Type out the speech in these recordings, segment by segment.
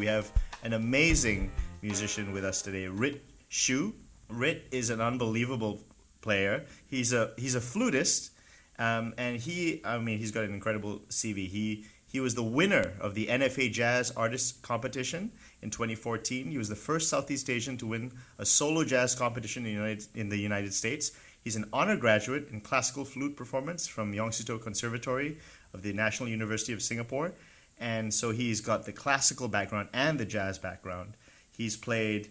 We have an amazing musician with us today, Rit Xu. Rit is an unbelievable player. He's a flutist, and he's got an incredible CV. He was the winner of the NFA Jazz Artist Competition in 2014. He was the first Southeast Asian to win a solo jazz competition in the United States. He's an honor graduate in classical flute performance from Yong Siew Toh Conservatory of the National University of Singapore. And so he's got the classical background and the jazz background. He's played,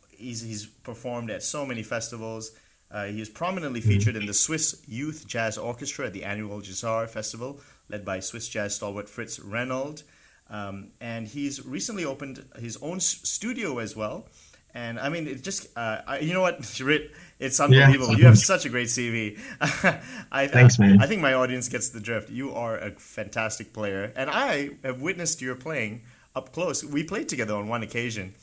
he's performed at so many festivals. He is prominently featured in the Swiss Youth Jazz Orchestra at the annual Jazzar Festival, led by Swiss jazz stalwart Fritz Reynold. And he's recently opened his own studio as well. And I mean, it just, you know what, Rit, it's unbelievable. Yeah. You have such a great CV. Thanks, man. I think my audience gets the drift. You are a fantastic player. And I have witnessed your playing up close. We played together on one occasion.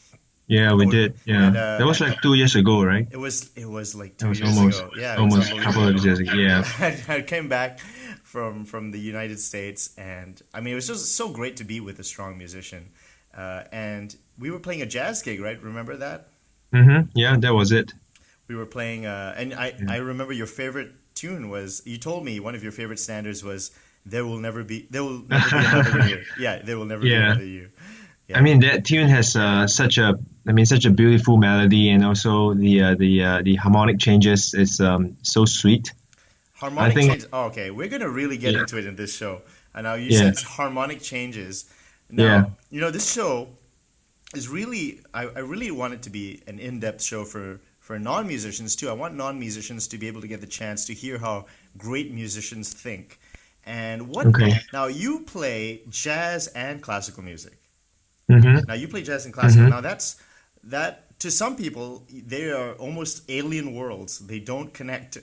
Yeah, we did. Yeah. And, that was like 2 years ago, right? It was like 2 years ago. Yeah, almost a couple of years ago. Yeah. I came back from the United States, and I mean, it was just so great to be with a strong musician. And we were playing a jazz gig, right? Remember that? Mm-hmm. Yeah, that was it. We were playing, and I remember your favorite tune was, you told me one of your favorite standards was, There will never be another year. Yeah, there will never be another year. Yeah. I mean, that tune has such a beautiful melody, and also the harmonic changes is so sweet. Harmonic changes. Oh, okay, we're gonna really get into it in this show. And now you said harmonic changes. Now, you know, this show is really, I really want it to be an in-depth show for non-musicians too. I want non-musicians to be able to get the chance to hear how great musicians think. And now you play jazz and classical music. Mm-hmm. Now you play jazz and classical. Mm-hmm. Now that to some people, they are almost alien worlds. They don't connect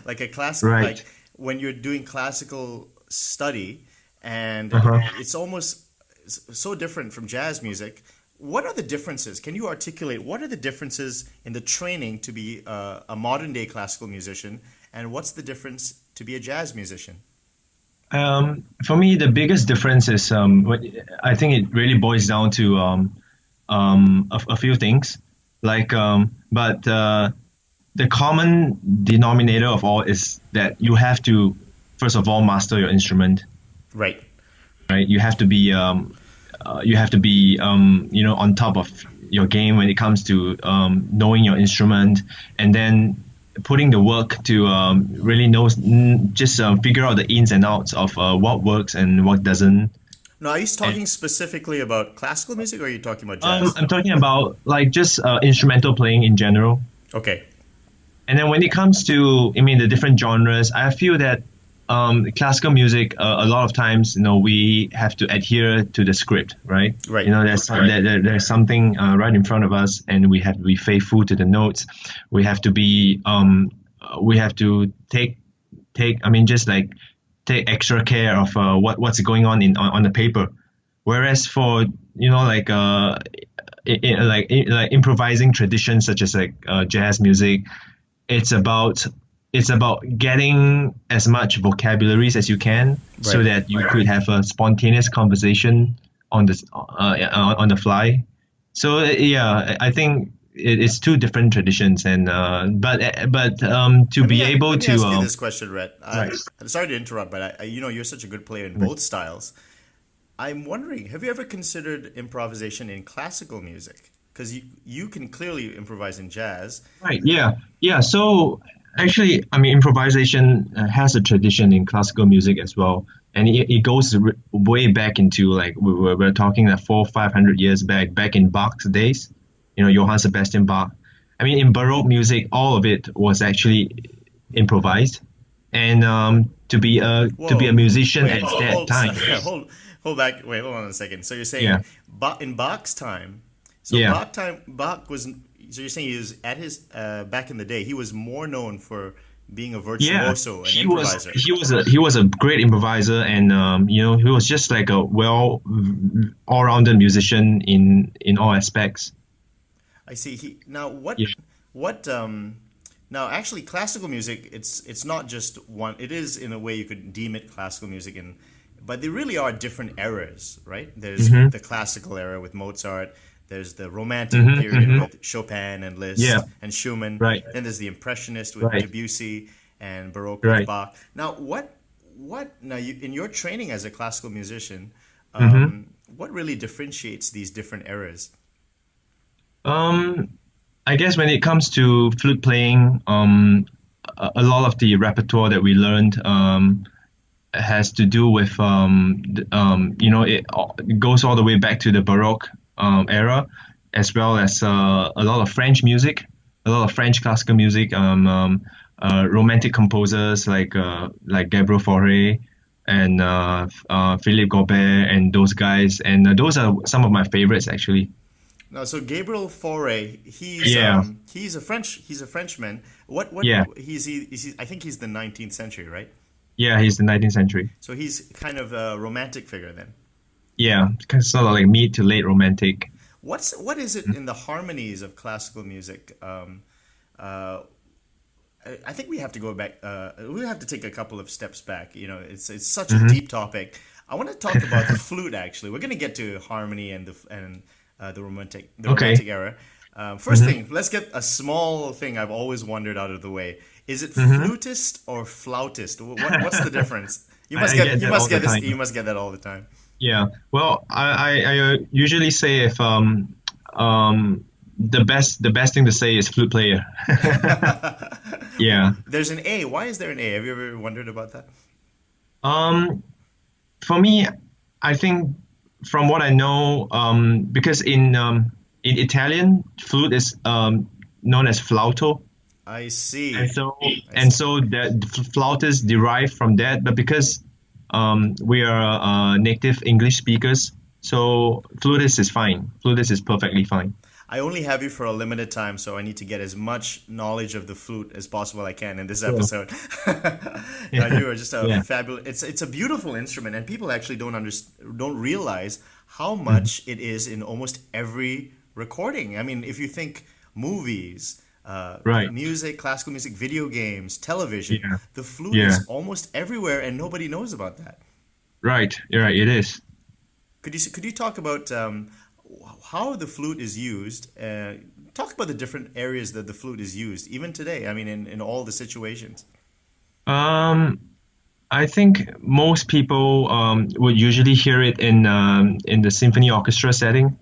like a classical, like when you're doing classical study, and it's almost so different from jazz music. What are the differences? Can you articulate what are the differences in the training to be a modern day classical musician, and what's the difference to be a jazz musician? For me, the biggest difference is I think it really boils down to a few things. But the common denominator of all is that you have to, first of all, master your instrument. Right. You have to be on top of your game when it comes to knowing your instrument, and then putting the work to really figure out the ins and outs of what works and what doesn't. No, are you talking specifically about classical music, or are you talking about jazz? I'm talking about instrumental playing in general. Okay. And then when it comes to, the different genres, I feel that classical music, a lot of times, we have to adhere to the script, right? Right. There's something right in front of us, and we have to be faithful to the notes. We have to be, take extra care of what's going on on the paper. Whereas for improvising traditions such as jazz music, it's about getting as much vocabularies as you can, so that you could have a spontaneous conversation on the fly. So I think it's two different traditions, and but to be able to ask you this question, Ret. I'm sorry to interrupt, but you're such a good player in both styles. I'm wondering, have you ever considered improvisation in classical music? Because you can clearly improvise in jazz. Right. Yeah. So actually, improvisation has a tradition in classical music as well, and it goes way back into we're talking 400-500 years back in Bach's days. Johann Sebastian Bach. In Baroque music, all of it was actually improvised, and to be a musician at that time. Hold on a second. So you're saying in Bach's time? So Bach was. So you're saying he was at his back in the day, he was more known for being a virtuoso and improviser. He was a great improviser, and he was just like a all-rounded musician in all aspects. I see. Now actually classical music, it's not just one. It is, in a way you could deem it classical music, but they really are different eras, right? There's Mm-hmm. the classical era with Mozart. There's the romantic Mm-hmm. period Mm-hmm. with Chopin and Liszt Yeah. and Schumann. Right. Then there's the impressionist with Right. Debussy and Baroque with Right. Bach. Now, now you, in your training as a classical musician, Mm-hmm. what really differentiates these different eras? I guess when it comes to flute playing, a lot of the repertoire that we learned has to do with it goes all the way back to the Baroque era, as well as a lot of French music, a lot of French classical music, romantic composers like Gabriel Fauré and Philippe Gobert and those guys, and those are some of my favorites actually. No, so Gabriel Fauré, Yeah. he's a Frenchman. What Yeah. he's I think he's the 19th century, right? Yeah, he's the 19th century. So he's kind of a romantic figure then. Yeah, sort of like mid to late romantic. What is it in the harmonies of classical music? I think we have to go back. We have to take a couple of steps back. You know, it's such a deep topic. I want to talk about the flute. Actually, we're going to get to harmony and the romantic era. First thing, let's get a small thing I've always wondered out of the way. Is it flutist or flautist? What's the difference? You must get this. You must get that all the time. Yeah. Well, I usually say if the best thing to say is flute player. Yeah. There's an A. Why is there an A? Have you ever wondered about that? For me, I think from what I know, because in Italian, flute is known as flauto. I see. And so the flautist derived from that, but because we are native English speakers, so flutist is fine. Flutist is perfectly fine. I only have you for a limited time, so I need to get as much knowledge of the flute as possible I can in this episode. Now, you are just a fabulous. It's a beautiful instrument, and people actually don't realize how much it is in almost every recording. I mean, if you think movies, music, classical music, video games, television, the flute is almost everywhere, and nobody knows about that. Right, you're right. It is. Could you talk about how the flute is used? Talk about the different areas that the flute is used, even today. I mean, in all the situations. I think most people would usually hear it in the symphony orchestra setting,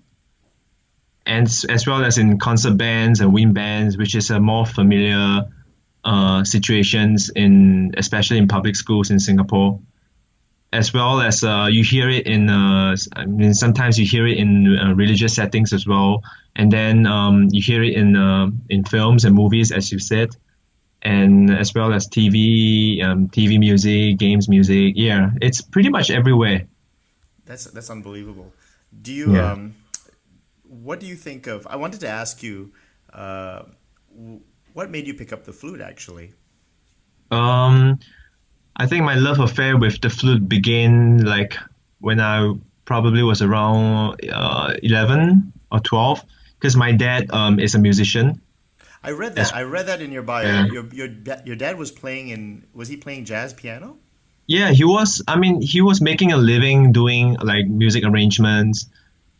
and as well as in concert bands and wind bands, which is a more familiar situations especially in public schools in Singapore. As well as you hear it sometimes you hear it in religious settings as well, and then you hear it in films and movies, as you said, and as well as TV music, games music. Yeah, it's pretty much everywhere. That's unbelievable. Do you what do you think of? I wanted to ask you, what made you pick up the flute actually? I think my love affair with the flute began like when I probably was around 11 or 12, because my dad is a musician. I read that. I read that in your bio. Yeah. Your dad was was he playing jazz piano? Yeah, he was. I mean, he was making a living doing like music arrangements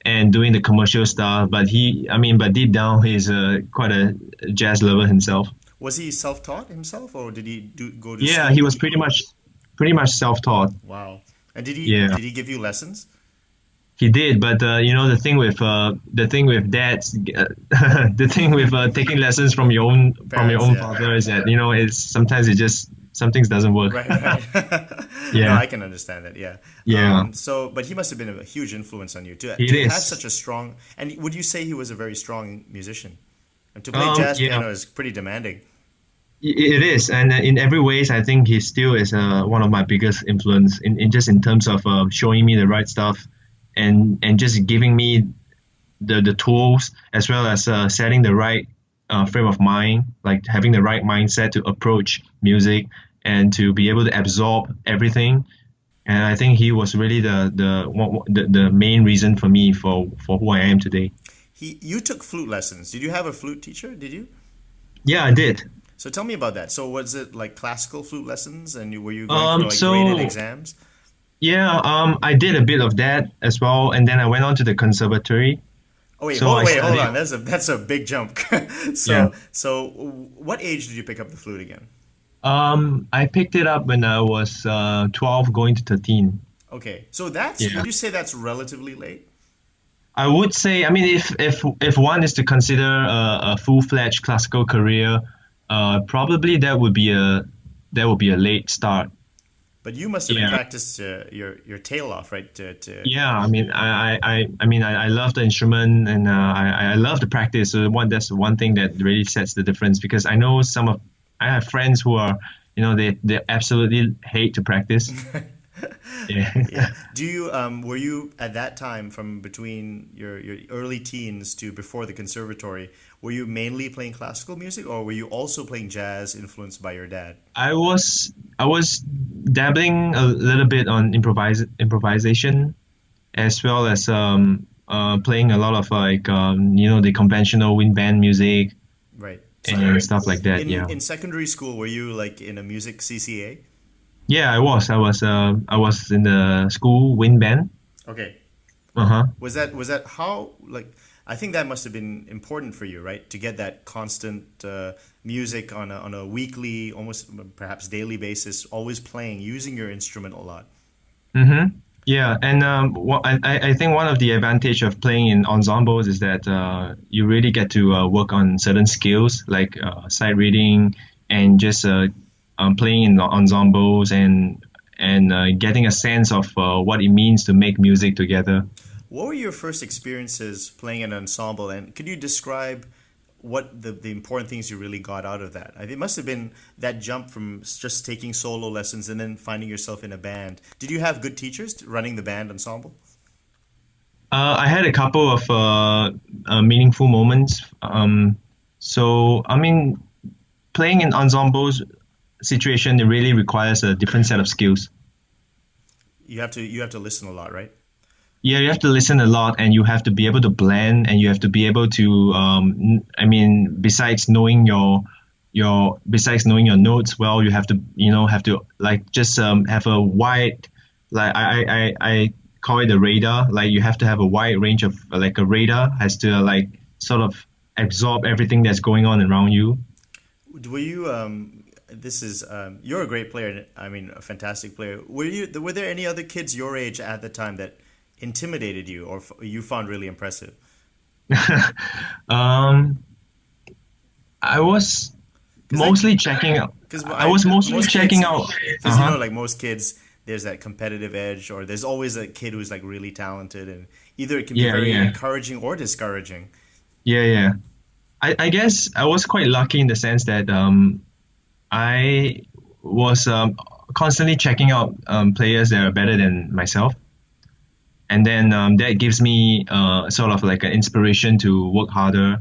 and doing the commercial stuff. But deep down, he's quite a jazz lover himself. Was he self-taught himself, or did he go to? Yeah, school? he was pretty much self-taught. Wow! And did he give you lessons? He did, but the thing with dads, the thing with taking lessons from your own father is that it's sometimes some things doesn't work. Right. Yeah, no, I can understand that. Yeah. Yeah. But he must have been a huge influence on you to have such a strong. And would you say he was a very strong musician? And to play jazz piano is pretty demanding. It is, and in every ways, I think he still is one of my biggest influence in terms of showing me the right stuff, and just giving me the tools, as well as setting the right frame of mind, like having the right mindset to approach music and to be able to absorb everything. And I think he was really the main reason for me for who I am today. You took flute lessons. Did you have a flute teacher? Did you? Yeah, I did. So tell me about that. So was it like classical flute lessons, and were you going for graded exams? Yeah, I did a bit of that as well, and then I went on to the conservatory. Oh wait, So I hold studied. on. That's a big jump. Yeah. So what age did you pick up the flute again? I picked it up when I was 12, going to 13. Okay, so that's Yeah. would you say that's relatively late? I would say, I mean, if one is to consider a full-fledged classical career, probably that would be a late start. But you must have been Yeah. practiced your tail off, right? To Yeah, I mean, I love the instrument, and I love the practice. So that's the one thing that really sets the difference, because I have friends who are, they absolutely hate to practice. Yeah. Yeah. Do you were you at that time from between your early teens to before the conservatory, were you mainly playing classical music or were you also playing jazz influenced by your dad? I was dabbling a little bit on improvisation, as well as playing a lot of like the conventional wind band music Right. and stuff like that. Yeah. In secondary school, were you like in a music CCA? Yeah, I was in the school wind band. Okay. Uh-huh. Was that how like I think that must have been important for you, right? To get that constant music on a weekly, almost perhaps daily basis, always playing, using your instrument a lot. Mm-hmm. Yeah, and I think one of the advantage of playing in ensembles is that you really get to work on certain skills like sight reading, and just playing in the ensembles, and getting a sense of what it means to make music together. What were your first experiences playing an ensemble, and could you describe what the important things you really got out of that? I think it must have been that jump from just taking solo lessons and then finding yourself in a band. Did you have good teachers running the band ensemble? I had a couple of meaningful moments. So I mean, playing in ensembles situation, it really requires a different set of skills. You have to listen a lot, right? Yeah, you have to listen a lot, and you have to be able to blend, and you have to be able to I mean, besides knowing your notes well, you have to like just have a wide, like I call it a radar. Like, you have to have a wide range of, like, a radar has to, like, sort of absorb everything that's going on around you. Were you this is you're a great player. I mean, a fantastic player. Were there any other kids your age at the time that intimidated you or you found really impressive? um I was Because like mostly checking out. because I was mostly most kids, checking out. because Uh-huh. like most kids, there's that competitive edge, or there's always a kid who's like really talented, and either it can be Yeah, very yeah. encouraging or discouraging. Yeah, yeah. I guess I was quite lucky in the sense that I was constantly checking out players that are better than myself, and then that gives me sort of like an inspiration to work harder,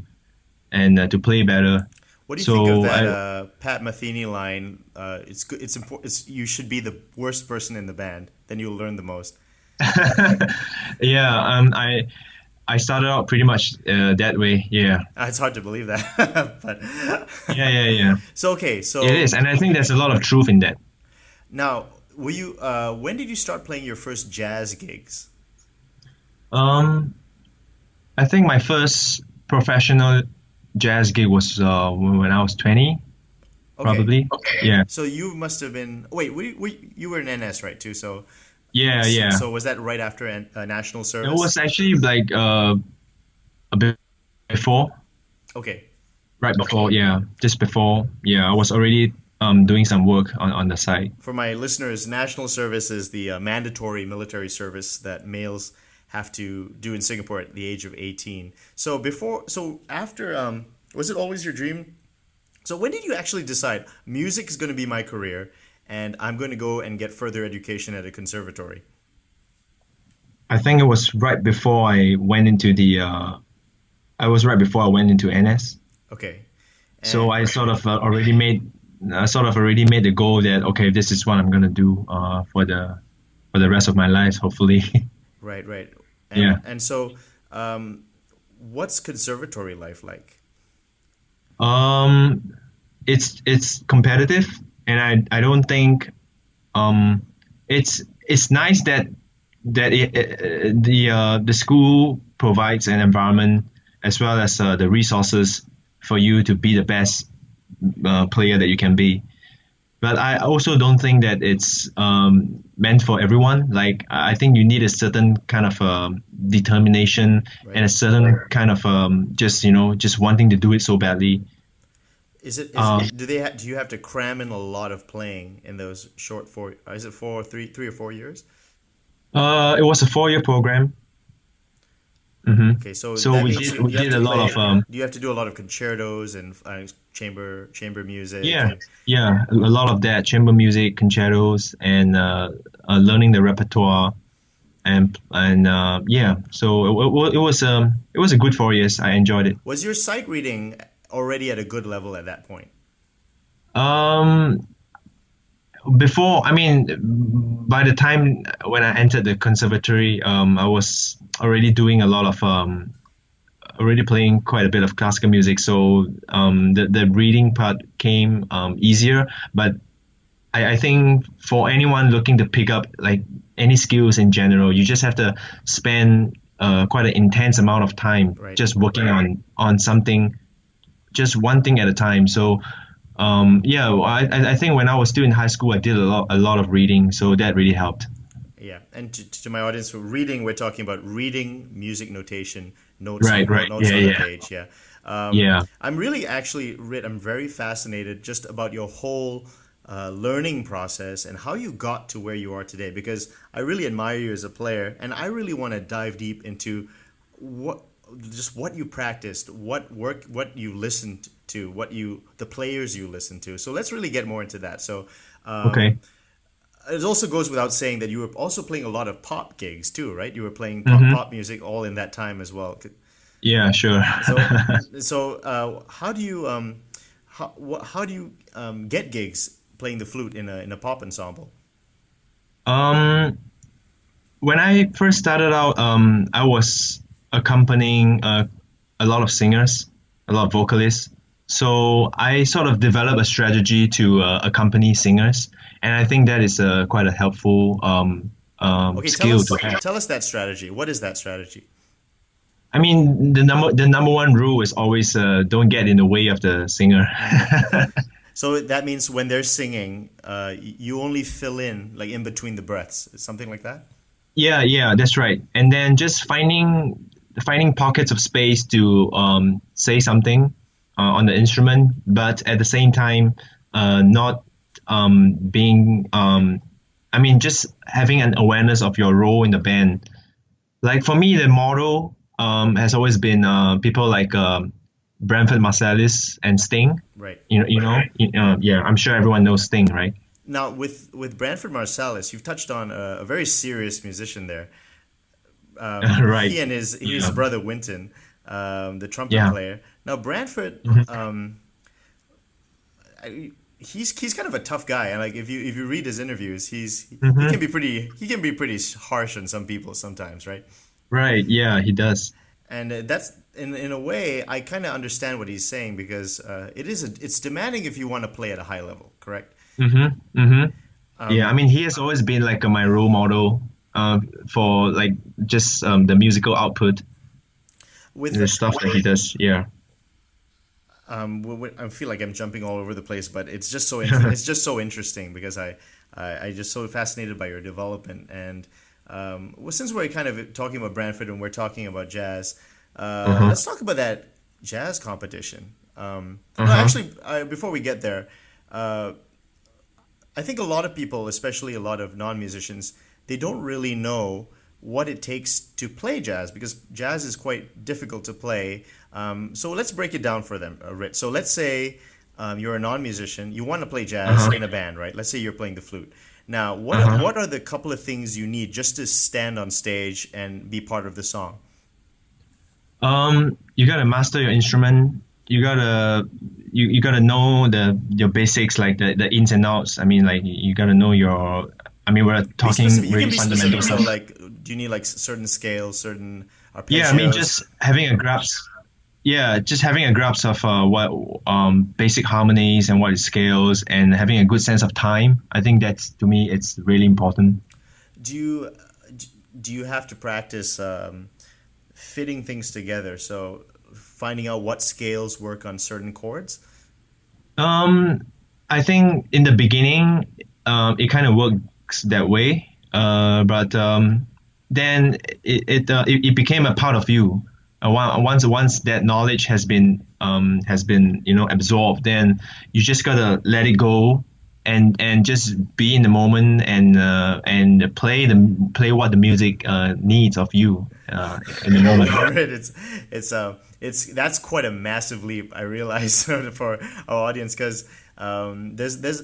and to play better. What do you think of So that I, Pat Metheny line? It's good. It's important. You should be the worst person in the band, then you'll learn the most. yeah, I started out pretty much that way. Yeah, It's hard to believe that, but yeah, yeah, yeah. so okay. It So is, and I think there's a lot of truth in that. now, were you? When did you start playing your first jazz gigs? Um, I think my first professional jazz gig was when I was 20, Okay, probably. Yeah, so you must have been. Wait, you were in NS, right? Too. So yeah, yeah. so was that right after a national It service? was actually like a bit before, Okay. right before, yeah, just before. Yeah, I was already doing some work on the side. For my listeners, national service is the mandatory military service that males have to do in Singapore at the age of 18. So after, was it always your dream? So when did you actually decide music is going to be my career and I'm going to go and get further education at a conservatory? I think it was right before I went into I was right before I went into NS. Okay. So And I sort of already made the goal that, okay, this is what I'm gonna do for the rest of my life, hopefully. right, right. Yeah. And so what's conservatory life like? Um, it's competitive, and I don't think um it's it's nice that the school provides an environment as well as the resources for you to be the best player that you can be. But I also don't think that it's meant for everyone. Like, I think you need a certain kind of determination and a certain kind of just wanting to do it so badly. Do you have to cram in a lot of playing in those short 3 or 4 years? It was a 4-year program. Mm-hmm. Okay, so we did a lot of. Do you have to do a lot of concertos and chamber music? Yeah, a lot of that, chamber music, concertos, and learning the repertoire, and yeah. So it was a good 4 years. I enjoyed it. Was your sight reading already at a good level at that point? Before, I mean, by the time when I entered the conservatory, I was already doing a lot of already playing quite a bit of classical music, so the reading part came easier. But I think for anyone looking to pick up like any skills in general, you just have to spend quite an intense amount of time just working on something, just one thing at a time. So I think when I was still in high school, I did a lot of reading, so that really helped. Yeah, and to my audience, for reading, we're talking about reading music notation, notes on the page. Yeah. I'm really actually, Rit, I'm very fascinated just about your whole learning process and how you got to where you are today, because I really admire you as a player, and I really want to dive deep into what you practiced, what you listened to, the players you listened to. So let's really get more into that. So okay. It also goes without saying that you were also playing a lot of pop gigs too, right? You were playing pop music all in that time as well. Yeah, sure. So how do you get gigs playing the flute in a pop ensemble? When I first started out, I was accompanying a lot of singers, a lot of vocalists. So I sort of developed a strategy to accompany singers, and I think that is quite a helpful skill to have. Tell us that strategy. What is that strategy? I mean, the number one rule is always don't get in the way of the singer. So that means when they're singing, you only fill in like in between the breaths, something like that? Yeah, that's right. And then just finding pockets of space to say something on the instrument, but at the same time, not being, just having an awareness of your role in the band. Like for me, the model has always been people like Branford Marsalis and Sting. Right. Yeah, I'm sure everyone knows Sting, right? Now, with Branford Marsalis, you've touched on a very serious musician there. Right. He and his brother Wynton, the trumpet player. Now, Branford, he's kind of a tough guy, and like if you read his interviews, he can be pretty harsh on some people sometimes, right? Right. Yeah, he does. And that's in a way, I kind of understand what he's saying, because it's demanding if you want to play at a high level, correct? Yeah, I mean, he has always been like my role model for like just the musical output with the stuff that he does. Yeah. I feel like I'm jumping all over the place, but it's just so it's just so interesting, because I just so fascinated by your development. And since we're kind of talking about Branford and we're talking about jazz, let's talk about that jazz competition. No, actually, before we get there, I think a lot of people, especially a lot of non-musicians, they don't really know what it takes to play jazz, because jazz is quite difficult to play. So let's break it down for them, Rit. So let's say you're a non-musician, you want to play jazz in a band, right? Let's say you're playing the flute. Now, what are the couple of things you need just to stand on stage and be part of the song? You gotta master your instrument. You gotta know your basics, like the ins and outs. I mean, like you gotta know your. I mean, we're talking really fundamental stuff. So, like, do you need like certain scales, certain arpeggios? Yeah, I mean, just having a grasp. Yeah, just having a grasp of what basic harmonies and what is scales, and having a good sense of time. I think that's, to me, it's really important. do you do you have to practice fitting things together? So finding out what scales work on certain chords. I think in the beginning, it kind of works that way, but then it became a part of you. Once that knowledge has been absorbed, then you just gotta let it go and just be in the moment and play what the music needs of you in the moment. Right. It's that's quite a massive leap. I realize for our audience because there's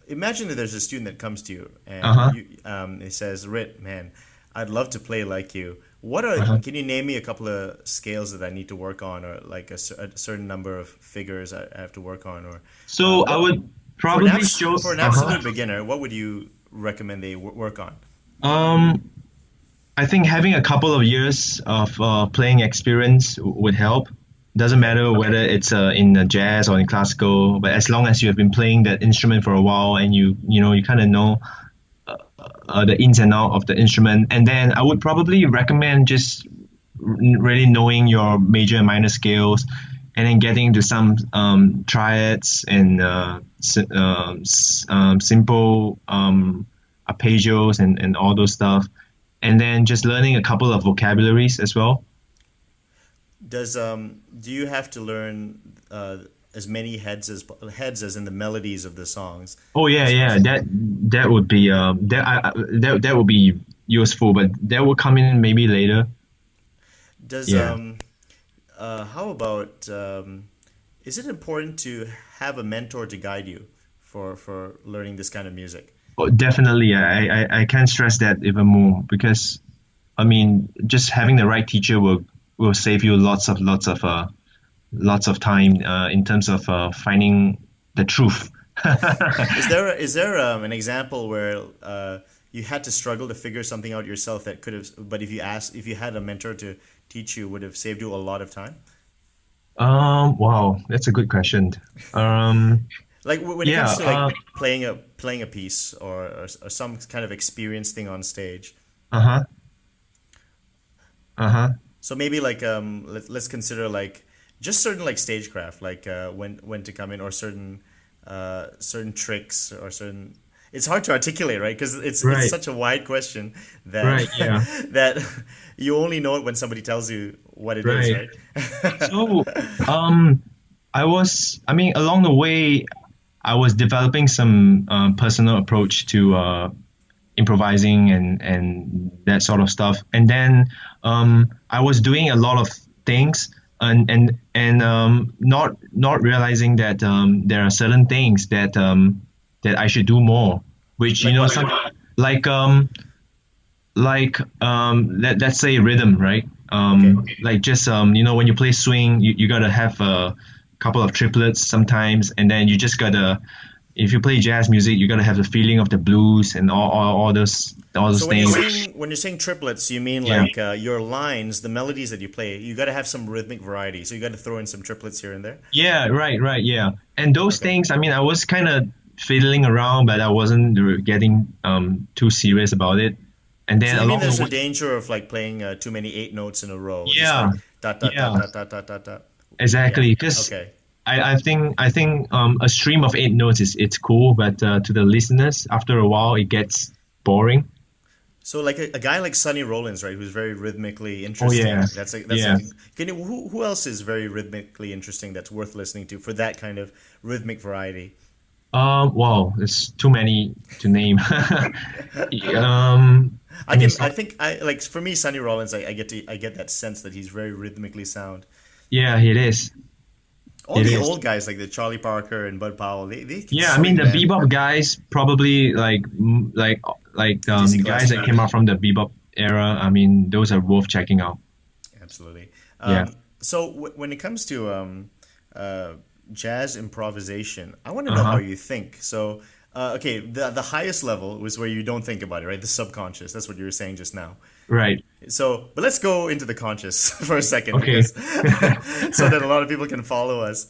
imagine that there's a student that comes to you and he says, "Rit, man, I'd love to play like you. What are Can you name me a couple of scales that I need to work on, or like a certain number of figures I have to work on?" Or So I would probably for an absolute beginner, what would you recommend they work on? I think having a couple of years of playing experience would help. Doesn't matter whether it's in jazz or in classical, but as long as you have been playing that instrument for a while and you kind of know the ins and out of the instrument, and then I would probably recommend just really knowing your major and minor scales, and then getting to some triads and simple arpeggios and all those stuff, and then just learning a couple of vocabularies as well. Do you have to learn as many heads as in the melodies of the songs? Oh yeah. That would be that would be useful, but that will come in maybe later. How about is it important to have a mentor to guide you for learning this kind of music? Oh, definitely. I can't stress that even more, because I mean, just having the right teacher will save you lots of time in terms of finding the truth. Is there an example where you had to struggle to figure something out yourself that could have, but if you had a mentor to teach you, would have saved you a lot of time? Wow, that's a good question. Like when it comes to like playing a piece or some kind of experience thing on stage. So maybe like let's consider like just certain like stagecraft, like when to come in, or certain tricks, or certain. It's hard to articulate, right? Because it's such a wide question that that you only know it when somebody tells you what it is, right? So along the way, I was developing some personal approach to improvising and that sort of stuff, and then I was doing a lot of things and not realizing that there are certain things that I should do more, which let's say rhythm, right? Like just when you play swing, you gotta have a couple of triplets sometimes, and then you just gotta, if you play jazz music, you gotta have the feeling of the blues and all those things. When you're saying triplets, you mean like your lines, the melodies that you play, you gotta have some rhythmic variety. So you gotta throw in some triplets here and there. Yeah, right, yeah. And those things, I mean, I was kind of fiddling around, but I wasn't getting too serious about it. And then so you mean there's a danger of like playing too many 8 notes in a row? Yeah. Just like, da. Exactly, because I think a stream of 8 notes it's cool, but to the listeners, after a while, it gets boring. So like a guy like Sonny Rollins, right, who's very rhythmically interesting. Who else is very rhythmically interesting that's worth listening to for that kind of rhythmic variety? Wow, there's too many to name. For me, Sonny Rollins, I get that sense that he's very rhythmically sound. Yeah, it is. All the old guys like the Charlie Parker and Bud Powell, they I mean the bebop guys probably like the guys that came out from the bebop era. I mean, those are worth checking out. Absolutely. So when it comes to jazz improvisation, I want to know how you think. So the highest level was where you don't think about it, right? The subconscious. That's what you were saying just now. Right. So, but let's go into the conscious for a second, okay. so that a lot of people can follow us.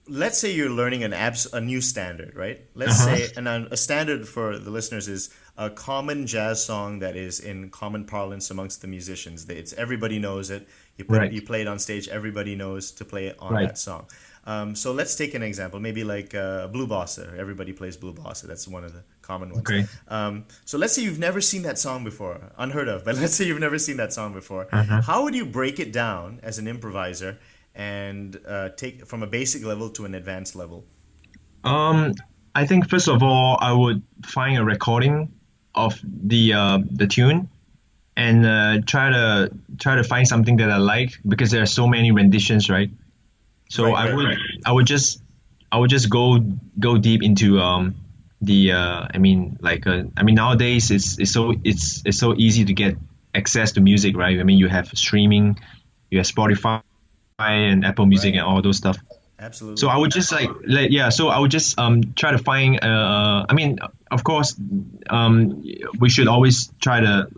let's say you're learning a new standard, right? Let's say, and a standard for the listeners is a common jazz song that is in common parlance amongst the musicians. It's everybody knows it. You play it on stage. Everybody knows to play it on that song. So let's take an example. Maybe like Blue Bossa. Everybody plays Blue Bossa. That's one of the common ones. Okay. So let's say you've never seen that song before, unheard of. But let's say you've never seen that song before. How would you break it down as an improviser and take from a basic level to an advanced level? I think first of all, I would find a recording of the tune and try to find something that I like, because there are so many renditions, right? So I would just go deep into nowadays it's so easy to get access to music, right? I mean, you have streaming, you have Spotify and Apple Music and all those stuff. Absolutely. So I would just so I would just try to find of course we should always try to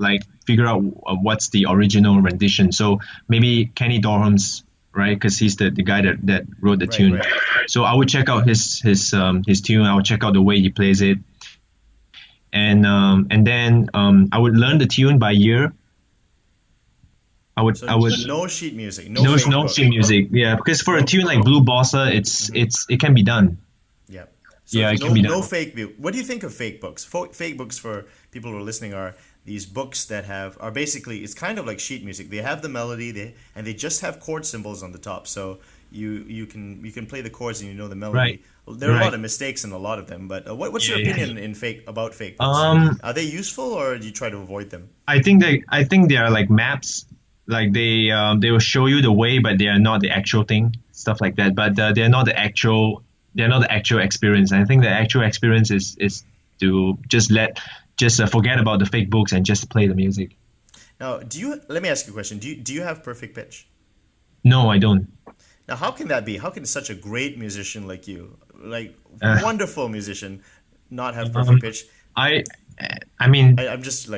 figure out what's the original rendition. So maybe Kenny Dorham's, right, because he's the guy that wrote the tune. Right. So I would check out his tune. I would check out the way he plays it, and then I would learn the tune by ear. I would no sheet music, no sheet music. Yeah, because for a tune like Blue Bossa, it can be done. Yeah. So it can be done. No fake book. What do you think of fake books? Fake books, for people who are listening, are these books that are basically, it's kind of like sheet music. They have the melody, and they just have chord symbols on the top. So you can play the chords and you know the melody. Right. There are a lot of mistakes in a lot of them, but what's your opinion about fake books? Are they useful, or do you try to avoid them? I think they are like maps. Like they will show you the way, but they are not the actual thing, stuff like that. But they're not the actual experience. I think the actual experience is to just forget about the fake books and just play the music. Now, let me ask you a question. Do you have perfect pitch? No, I don't. Now, how can that be? How can such a great musician like you, wonderful musician, not have perfect pitch? I'm just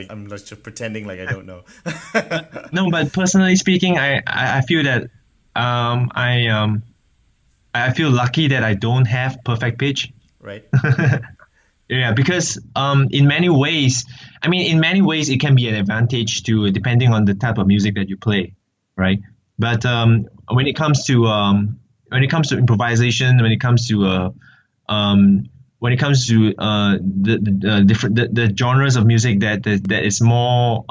pretending like I don't know. No, but personally speaking, I feel that I feel lucky that I don't have perfect pitch. Right. Yeah, because in many ways it can be an advantage to, depending on the type of music that you play, right? But when it comes to improvisation, when it comes to the genres of music that is more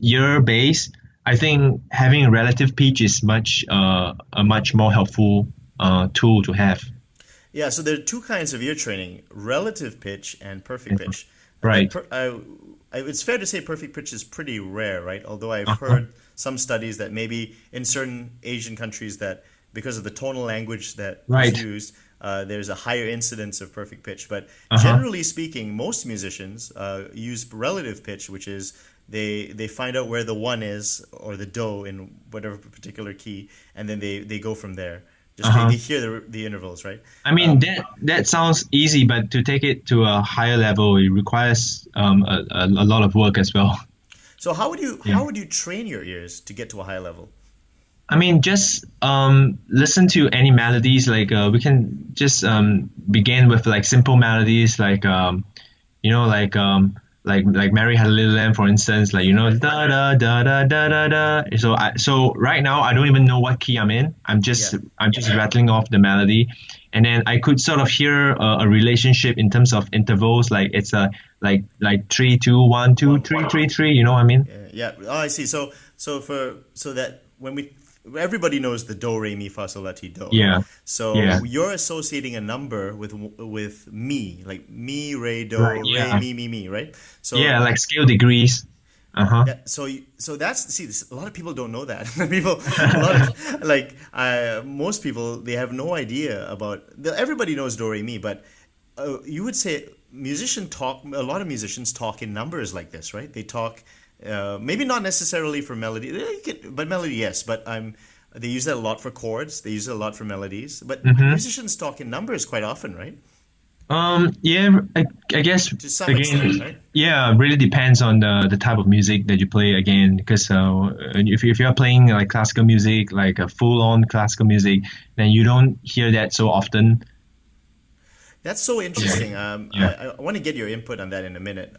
ear based, I think having a relative pitch is a much more helpful tool to have. Yeah, so there are two kinds of ear training: relative pitch and perfect pitch. Right. It's fair to say perfect pitch is pretty rare, right? Although I've heard some studies that maybe in certain Asian countries, that because of the tonal language that is used, there's a higher incidence of perfect pitch. But generally speaking, most musicians use relative pitch, which is they find out where the one is, or the do in whatever particular key, and then they go from there. They hear the intervals, right? I mean, that sounds easy, but to take it to a higher level, it requires a lot of work as well. So how would you train your ears to get to a high level? I mean, just listen to any melodies. We can just begin with simple melodies, like Mary Had a Little Lamb, for instance, da da da da da da. So right now I don't even know what key I'm in. I'm just rattling off the melody, and then I could sort of hear a relationship in terms of intervals. Like it's like 3 2 1 2 3 3 3. You know what I mean? Yeah. Oh, I see. So that when everybody knows the do re mi fa sol la ti do. Yeah. So you're associating a number with mi, like mi re do re mi, right? So like scale degrees. Yeah, so that's a lot of people don't know that. Most people, they have no idea about. Everybody knows do re mi, but you would say a lot of musicians talk in numbers like this, right? They talk. Maybe not necessarily for melody, but melody, yes. But they use that a lot for chords. They use it a lot for melodies. But musicians talk in numbers quite often, right? Yeah, I guess To some extent, again, right? yeah, really depends on the type of music that you play again. Because if you're playing like classical music, like a full-on classical music, then you don't hear that so often. That's so Yeah, interesting. yeah. I want to get your input on that in a minute.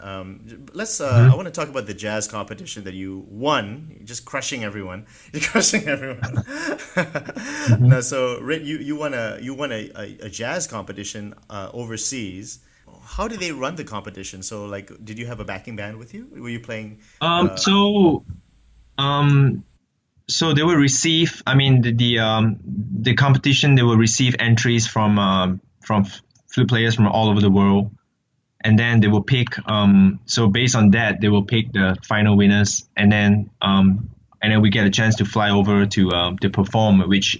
Let's. I Hmm. want to talk about the jazz competition that you won. You're just crushing everyone. You're crushing everyone. Hmm. No, so Rit, you won a jazz competition overseas. How did they run the competition? So like, did you have a backing band with you? Were you playing? Um, Uh, so um, so they will receive. I mean, the competition. They will receive entries from flute players from all over the world, and then they will pick. So based on that, they will pick the final winners, and then we get a chance to fly over to perform. Which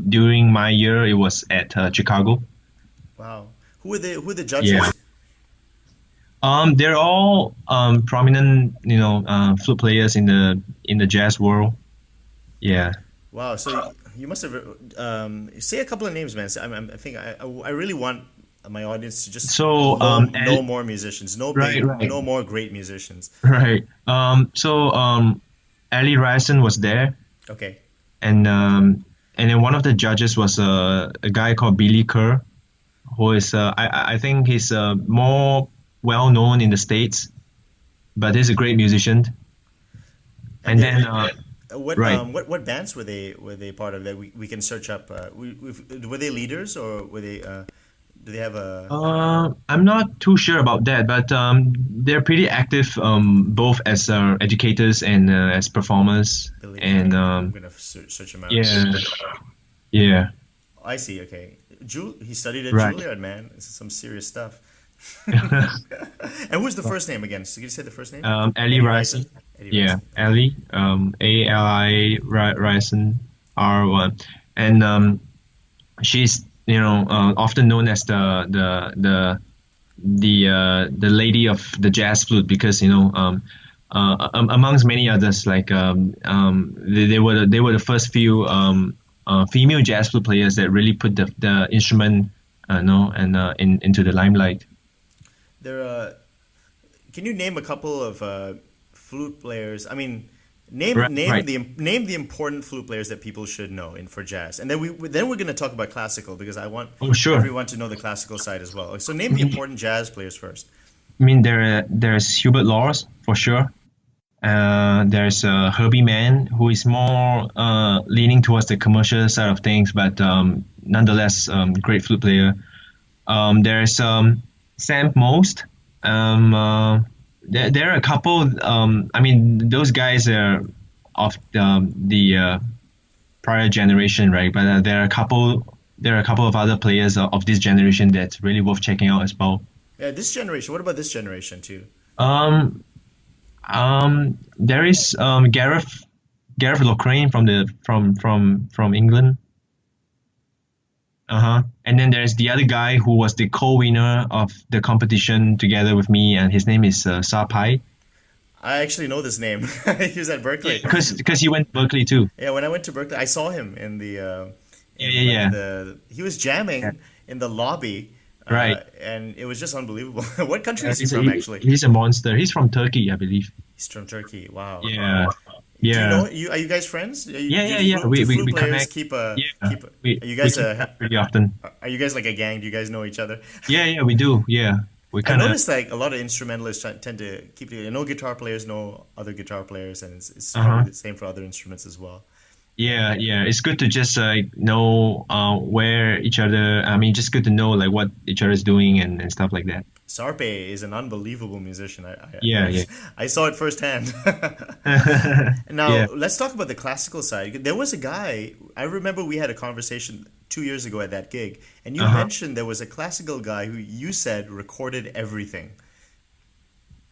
during my year it was at Chicago. wow. Who are the Yeah. judges? They're all prominent, flute players in the jazz world. Yeah. Wow. So you must have say a couple of names, man. I think I really want my audience to just So know more musicians, know right, big, right, know more great musicians. right. Ali Ryerson was there, Okay. and then one of the judges was a guy called Billy Kerr, who is I think he's more well known in the States, but he's a great musician. And And they then what right. what bands were they part of that we can search up? Were they leaders or were they? Do they have a? I'm not too sure about that, but they're pretty active, both as educators and as performers. Billy And Kerr. I'm gonna search him out. yeah, yeah, I see. Okay. He studied at right. Juilliard, man. This is some serious stuff. And who's the first name again? So you say the first name? Ali Eddie Ryerson. Ryson. Eddie Yeah, Ryson. Ali. Ali Ryerson R1, and she's often known as the lady of the jazz flute because amongst many others like they were the first few female jazz flute players that really put the instrument no and into the limelight. There. Can you name a couple of flute players? I mean, name Right, name right. the name the important flute players that people should know in for jazz, and then we're going to talk about classical because I want Oh, sure. everyone to know the classical side as well. So name the important jazz players first. I mean, there's Hubert Laws for sure. There's Herbie Mann, who is more leaning towards the commercial side of things, but nonetheless, great flute player. There's Sam Most. There are a couple. I mean, those guys are of the prior generation, right? But there are a couple. There are a couple of other players of this generation that's really worth checking out as well. Yeah, this generation. What about this generation too? Um, there is Gareth Lockrane from England. Uh-huh. And then there's the other guy who was the co-winner of the competition together with me, and his name is Sa Pai. I actually know this name. He was at Yeah, Berkeley. because he went to Berkeley too. Yeah, when I went to Berkeley, I saw him Yeah, in yeah, like yeah. he was Yeah. jamming in the lobby, Right. and it was just unbelievable. What country Yeah, is he from, actually? he's a monster. He's from Turkey, I believe. He's from Turkey. Wow. Yeah, Do you yeah, know are you guys friends? yeah, yeah, yeah. Do We flute players connect. Yeah, keep we are you we guys keep up pretty often. are you guys like a gang? Do you guys know each other? Yeah, yeah, we do. Yeah, we I kind of. noticed like a lot of instrumentalists tend to keep together. I know guitar players know other guitar players, and it's Uh-huh. probably the same for other instruments as well. Yeah, yeah. It's good to just know where each other. I mean, just good to know like what each other is doing and stuff like that. Sarpe is an unbelievable musician. Yeah, yeah. I saw it firsthand. Now, Yeah. let's talk about the classical side. There was a guy, I remember we had a conversation 2 years ago at that gig, and you Uh-huh. mentioned there was a classical guy who you said recorded everything.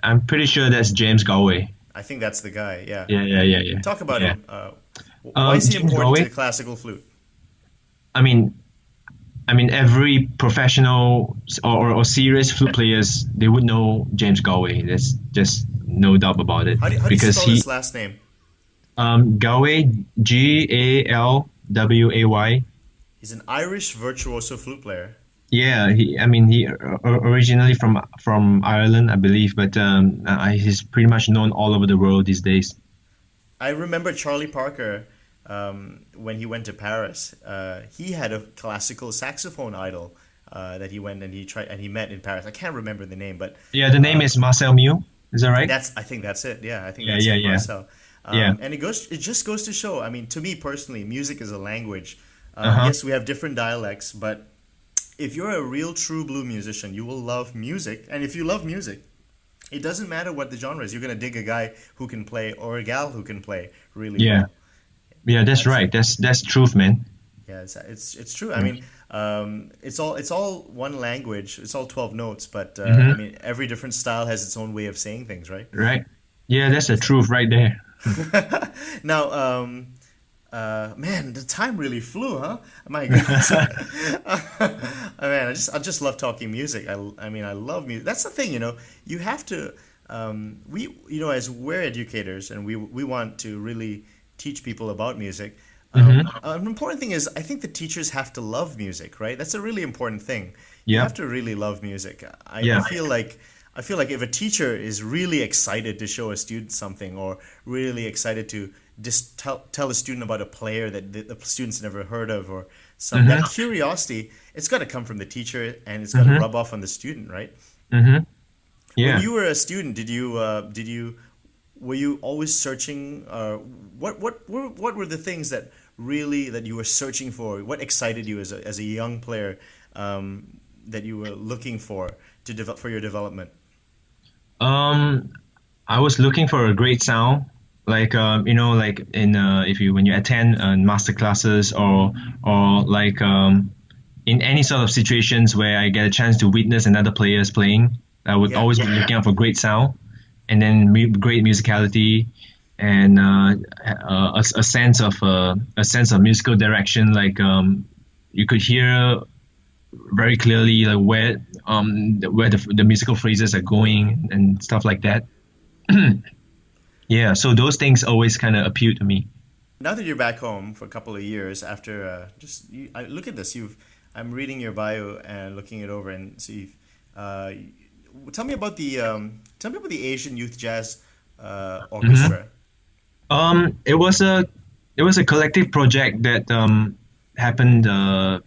I'm pretty sure that's James Galway. I think that's the guy, yeah. Yeah, yeah, yeah, yeah. Talk about Yeah. him. Why is he James important to Galway. the classical flute? I mean, every professional or serious flute players they would know James Galway. There's just no doubt about it How do you because spell he his last name? Galway Galway. He's an Irish virtuoso flute player. Yeah, he originally from Ireland, I believe, but he's pretty much known all over the world these days. I remember Charlie Parker when he went to Paris. He had a classical saxophone idol that he went and he met in Paris. I can't remember the name, but Yeah, the name is Marcel Mew. Is that right? I think that's it. Yeah, I think Yeah, that's yeah, it, yeah, Marcel. yeah. And it just goes to show. I mean, to me personally, music is a language. Uh-huh. Yes, we have different dialects, but if you're a real true blue musician, you will love music. And if you love music, it doesn't matter what the genre is. You're gonna dig a guy who can play or a gal who can play really Yeah, well. yeah, that's That's right. That's truth, man. Yeah, it's true. I mean, it's all one language. It's all 12 notes, but I Mm-hmm. mean, every different style has its own way of saying things, right? Right. Yeah, that's the truth right there. Now, man, the time really flew, huh? My goodness. Man, I just love talking music. I mean, I love music. That's the thing, you have to, as we're educators and we want to really teach people about music. Mm-hmm. An important thing is I think the teachers have to love music, right? That's a really important thing. You Yeah, have to really love music. I yeah. feel like if a teacher is really excited to show a student something or really excited to just tell a student about a player that the student's never heard of or some that Mm-hmm. curiosity, it's got to come from the teacher and it's got to Mm-hmm. rub off on the student, right? Mm-hmm. When Yeah. you were a student, were you always searching? What were the things that really that you were searching for? What excited you as a young player that you were looking for to develop for your development? Um, I was looking for a great sound, like like in if you when you attend master classes or like in any sort of situations where I get a chance to witness another player's playing, I would Yeah. always be looking out for great sound, and then great musicality, and a sense of musical direction. Like you could hear very clearly like where the musical phrases are going and stuff like that. Yeah, so those things always kind of appeal to me. Now that you're back home for a couple of years after look at this. I'm reading your bio and looking it over and see. Uh, tell me about the Asian Youth Jazz Hmm. Orchestra. It was a collective project that happened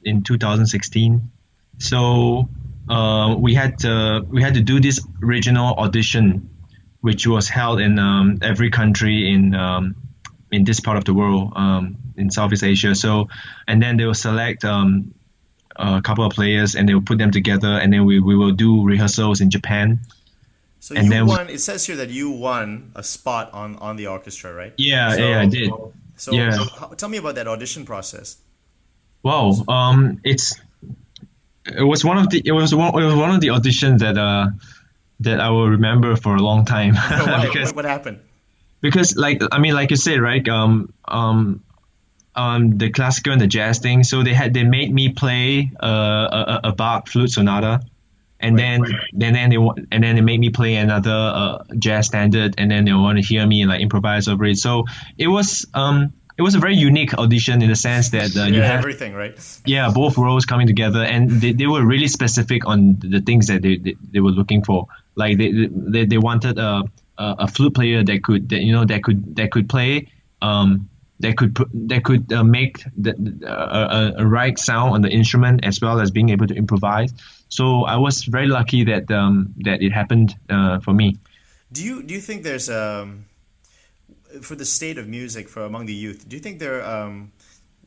in 2016. So we had to do this regional audition, which was held in every country in this part of the world, in Southeast Asia. So, and then they will select a couple of players and they will put them together, and then we will do rehearsals in Japan, So and you then won. It says here that you won a spot on the orchestra, right? yeah, yeah, I So did. so Yeah. tell me about that audition process. Wow. It was one of the auditions that I will remember for a long time Why? because What happened? like you said, right, the classical and the jazz thing, so they made me play a Bach flute sonata, and Right. then they made me play another jazz standard, and then they want to hear me like improvise over it. So it was a very unique audition in the sense that you Yeah, have, everything, right? yeah, both roles coming together, and they were really specific on the things that they were looking for. Like they wanted a flute player that could play, that could make a right sound on the instrument as well as being able to improvise. So I was very lucky that it happened for me. Do you think there's for the state of music for among the youth? Do you think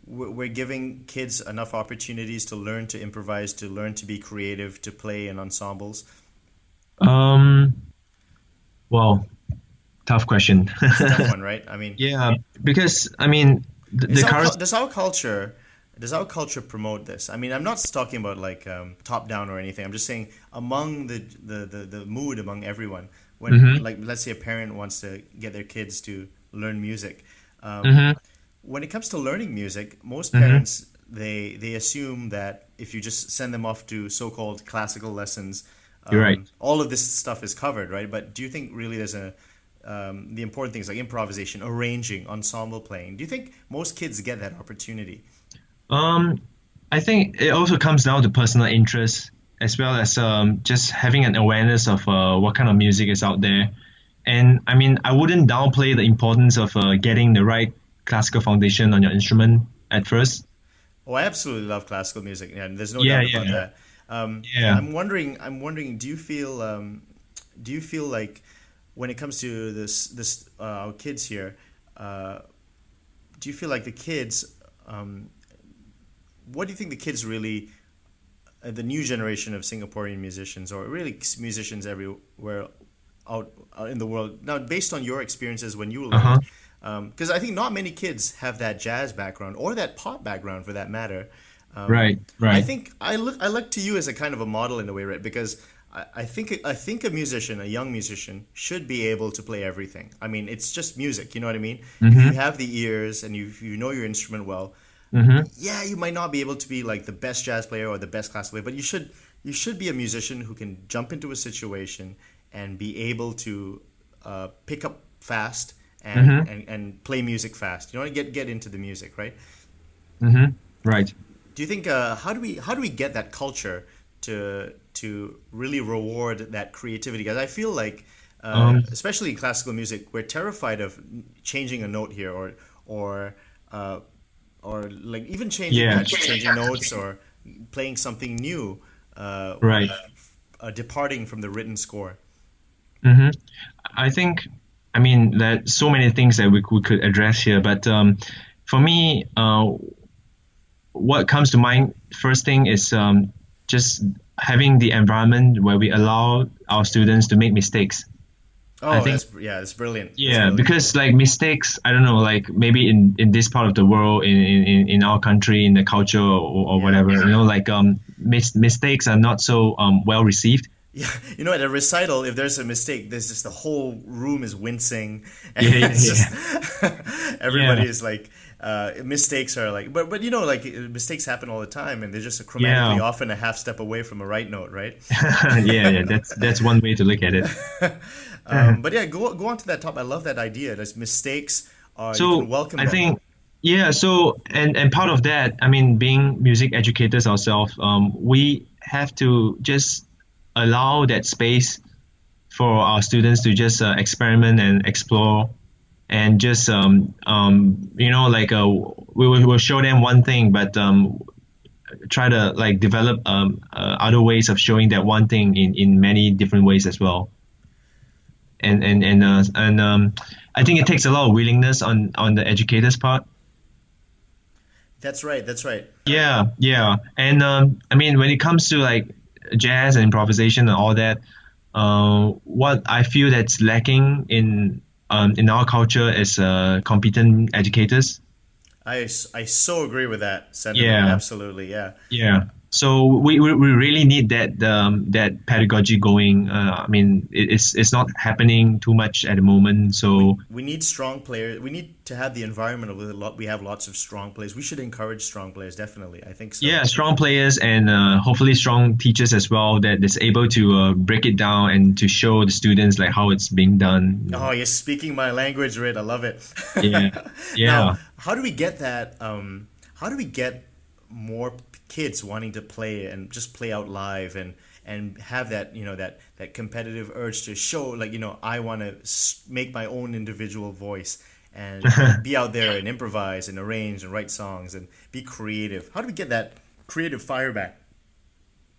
we're giving kids enough opportunities to learn to improvise, to learn to be creative, to play in ensembles? Um, well, tough question. It's a tough one, right? I mean, Yeah, because I mean Is the current. does our culture promote this? I mean, I'm not talking about like top down or anything. I'm just saying among the mood among everyone. When Hmm. like let's say a parent wants to get their kids to learn music, um, Hmm. when it comes to learning music, most Hmm. parents they assume that if you just send them off to so-called classical lessons, You're right. all of this stuff is covered, right? But do you think really there's the important things like improvisation, arranging, ensemble playing? Do you think most kids get that opportunity? Um, I think it also comes down to personal interest as well as just having an awareness of what kind of music is out there. And I mean, I wouldn't downplay the importance of getting the right classical foundation on your instrument at first. Oh, I absolutely love classical music, and there's no Yeah, doubt about yeah, that. yeah. I'm wondering, do you feel like when it comes to this our kids here, uh, do you feel like the kids, what do you think the kids really, the new generation of Singaporean musicians, or really musicians everywhere out in the world, now based on your experiences when you learned, Uh-huh. because I think not many kids have that jazz background or that pop background for that matter. Right, I right. think I look to you as a kind of a model in a way, right? Because I think a musician, a young musician, should be able to play everything. I mean, it's just music, you know what I mean? If you Mm-hmm. have the ears and you know your instrument well, Mm-hmm. yeah, you might not be able to be like the best jazz player or the best classical player, but you should be a musician who can jump into a situation and be able to pick up fast Mm-hmm. and play music fast. You know, get into the music, right? Mm-hmm. Right. Do you think how do we get that culture to really reward that creativity? Because I feel like Um, especially in classical music, we're terrified of changing a note here or uh, or like even yeah, changing notes or playing something new, right. departing from the written score. Mm-hmm. I think, I mean, there's so many things that we could address here, but for me, what comes to mind first thing is just having the environment where we allow our students to make mistakes. I Oh, think, that's brilliant. That's yeah, brilliant. because like mistakes, I don't know, like maybe in this part of the world, in our country, in the culture or Yeah. whatever, like mistakes are not so well received. Yeah, you know, at a recital, if there's a mistake, there's just the whole room is wincing, and Yeah, yeah, it's just yeah. everybody Yeah, is like, mistakes are like, but you know, like mistakes happen all the time, and they're just chromatically yeah. often a half step away from a right note, right? Yeah, yeah, that's one way to look at it. But yeah, go on to that top. I love that idea. There's mistakes. You can So welcome I them. think, yeah, so and part of that, I mean, being music educators ourselves, we have to just allow that space for our students to just experiment and explore and just like we'll show them one thing, but try to like develop other ways of showing that one thing in many different ways as well. And I think it takes a lot of willingness on the educator's part. That's right. That's right. Yeah, yeah. And I mean, when it comes to like jazz and improvisation and all that, what I feel that's lacking in our culture is competent educators. I so agree with that sentiment. Yeah, Absolutely. Yeah. yeah. So we really need that pedagogy going. I mean, it's not happening too much at the moment. So We need strong players. We need to have the environment with a lot. We have lots of strong players. We should encourage strong players. Definitely, I think so. yeah, strong players and hopefully strong teachers as well that is able to break it down and to show the students like how it's being done. Oh, you're speaking my language, Rit. I love it. Yeah, Now, yeah. how do we get that? How do we get more kids wanting to play and just play out live and have that that competitive urge to show like I want to make my own individual voice and be out there and improvise and arrange and write songs and be creative. How do we get that creative fire back?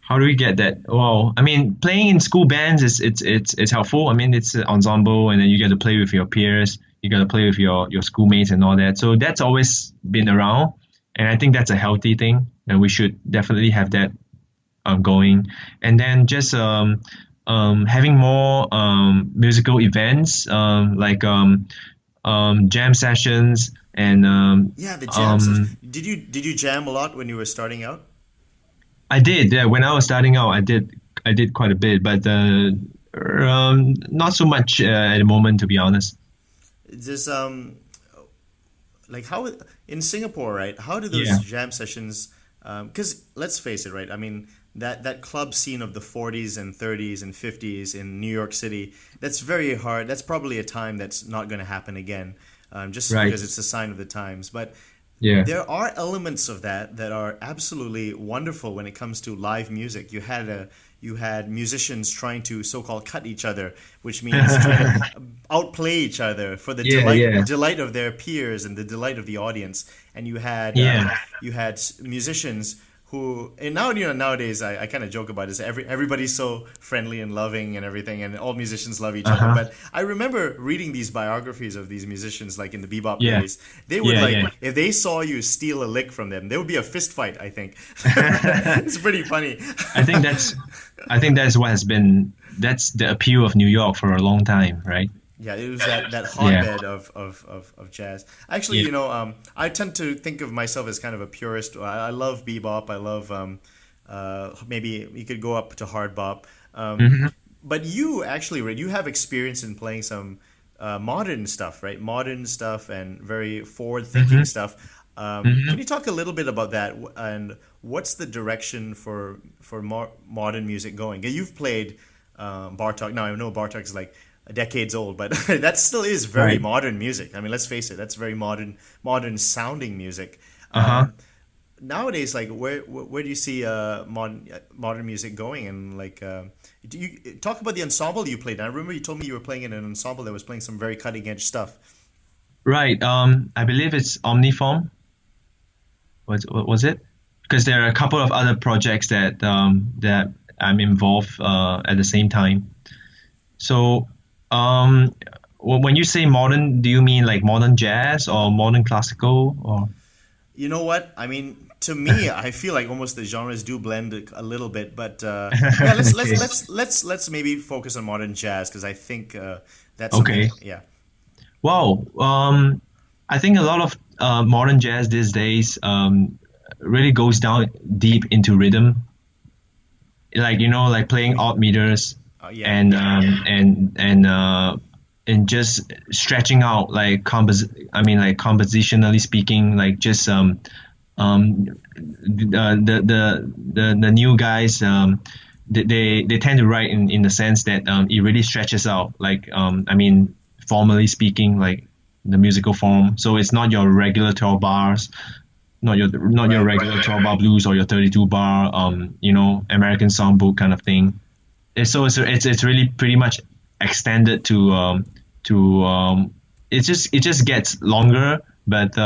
How do we get that? Well, I mean, playing in school bands is it's helpful. I mean, it's an ensemble, and then you get to play with your peers. You got to play with your schoolmates and all that. So that's always been around, and I think that's a healthy thing, and we should definitely have that going. And then just having more musical events jam sessions and Yeah, the jams. um, Did you jam a lot when you were starting out? I did. Yeah, when I was starting out, I did quite a bit, but not so much at the moment, to be honest. Just like how in Singapore, right? How do those Yeah, jam sessions? Because let's face it, right? I mean that club scene of the 40s and 30s and 50s in New York City. That's very hard. That's probably a time that's not going to happen again, just right. because it's a sign of the times. But Yeah. there are elements of that that are absolutely wonderful when it comes to live music. You had musicians trying to so-called cut each other, which means trying to outplay each other for the Yeah, yeah, delight of their peers and the delight of the audience. And yeah. you had musicians who, and now nowadays I kind of joke about this. Everybody's so friendly and loving and everything, and all musicians love each other. Uh-huh. But I remember reading these biographies of these musicians, like in the bebop Yeah, days. They would yeah, yeah. if they saw you steal a lick from them, there would be a fist fight. I think it's pretty funny. I think that's I think that's what has been that's the appeal of New York for a long time, right? Yeah, it was that Yeah, hotbed of jazz. Actually, yeah. I tend to think of myself as kind of a purist. I love bebop. I love maybe you could go up to hard bop. Hmm. But you actually, Red, you have experience in playing some modern stuff, right? Modern stuff and very forward-thinking Hmm. stuff. Hmm. Can you talk a little bit about that and what's the direction for modern music going? You've played Bartok. Now I know Bartok is like decades old, but that still is very Right. modern music. I mean, let's face it, that's very modern sounding music. Uh-huh. Nowadays, like where do you see modern music going? And like, do you talk about the ensemble you played? I remember you told me you were playing in an ensemble that was playing some very cutting edge stuff. Right. I believe it's Omniform. What was it? Because there are a couple of other projects that I'm involved at the same time. So, when you say modern, do you mean like modern jazz or modern classical or? You know what? I mean, to me, I feel like almost the genres do blend a little bit. But yeah, Okay. let's maybe focus on modern jazz because I think that's something. Okay. Yeah. Wow. I think a lot of modern jazz these days really goes down deep into rhythm, like like playing odd meters Yeah. and and just stretching out like like compositionally speaking, like just the new guys they tend to write in the sense that it really stretches out, like formally speaking, like the musical form. So it's not your regular 12 bars, not your Right. regular 12 bar blues or your 32 bar American songbook kind of thing. It's really pretty much extended to it just gets longer, but